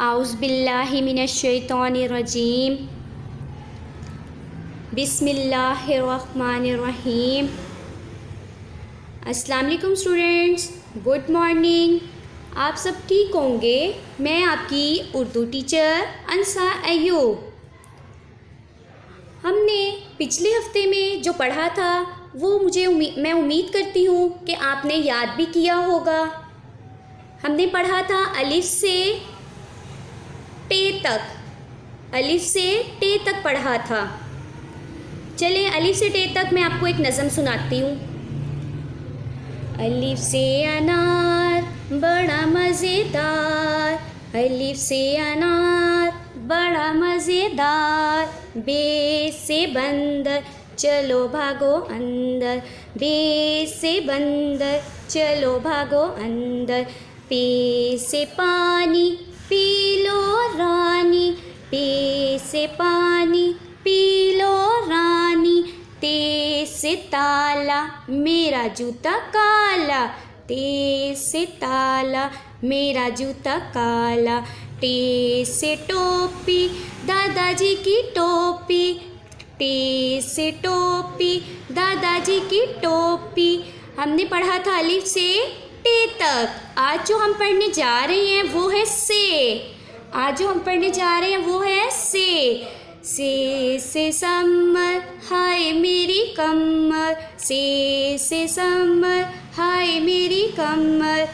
आउज़ बिल्लाहि मिनश शैतानिर रजीम। बिस्मिल्लाहिर्रहमानिर रहीम। अस्सलाम वालेकुम स्टूडेंट्स, गुड मॉर्निंग। आप सब ठीक होंगे। मैं आपकी उर्दू टीचर अंसा अयूब। हमने पिछले हफ्ते में जो पढ़ा था वो मैं उम्मीद करती हूँ कि आपने याद भी किया होगा। हमने पढ़ा था अलिफ से टे तक, अलिफ से टे तक पढ़ा था। चलें अलिफ से टे तक मैं आपको एक नज़म सुनाती हूँ। अलिफ से अनार बड़ा मज़ेदार, अलिफ से अनार बड़ा मज़ेदार, बे से बंदर चलो भागो अंदर, बे से बंदर चलो भागो अंदर, पे से पानी पी लो रानी, पे से पानी पी लो रानी, ते से ताला मेरा जूता काला, ते से ताला मेरा जूता काला, टे से टोपी दादाजी की टोपी, टे से टोपी दादाजी की टोपी। हमने पढ़ा था अलिफ से टे तक। आज जो हम पढ़ने जा रहे हैं वो है से। आज जो हम पढ़ने जा रहे हैं वो है से समर हाय मेरी कमर, से समर हाय मेरी कमर।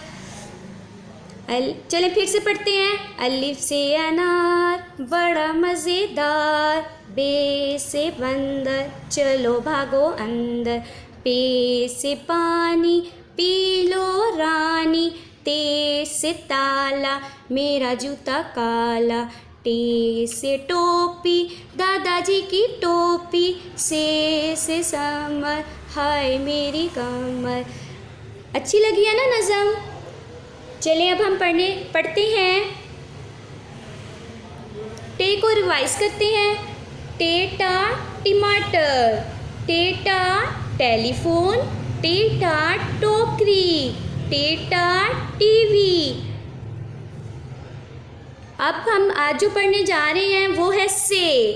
चलें फिर से पढ़ते हैं। अलिफ से अनार बड़ा मज़ेदार, बे से बंदर चलो भागो अंदर, पे से पानी पी लो रानी, ते से ताला मेरा जूता काला, टे से टोपी दादाजी की टोपी, से समर हाय मेरी कमर। अच्छी लगी है ना नज़म। चलिए अब हम पढ़ते हैं। टे को रिवाइज करते हैं। टेटा टमाटर, टेटा टेलीफोन, टेटा टोकरी, टेटा टीवी। अब हम आज जो पढ़ने जा रहे हैं वो है से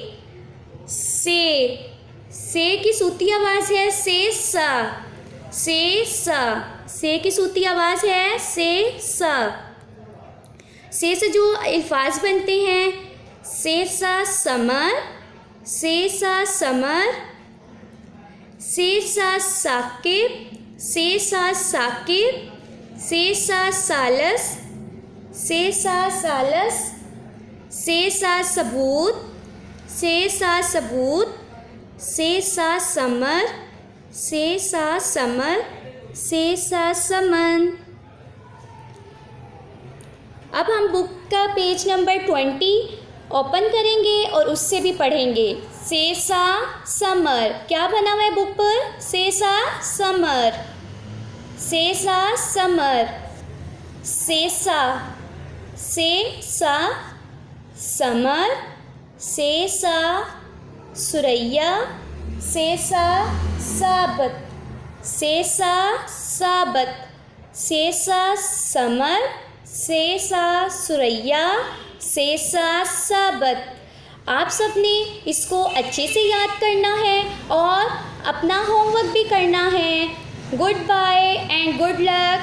की सूती आवाज़ है से की सूती आवाज़ है से जो अल्फाज बनते हैं से सा समर, से सा समर, से सा साकिब, से सा साकिब, से सा सालस, से सा सालस, से सा सबूत, से सा सबूत, से सा समर, से सा समर, से सा समन। अब हम बुक का पेज नंबर 20 ओपन करेंगे और उससे भी पढ़ेंगे। से सा समर क्या बना हुआ है बुक पर? से सा समर, से सा समर, से सा समर, से सा सुरैया, से सा साबत, से सा साबत, से सा समर, से सा सुरैया, से सा साबत। आप सब ने इसको अच्छे से याद करना है और अपना होमवर्क भी करना है। Goodbye and good luck.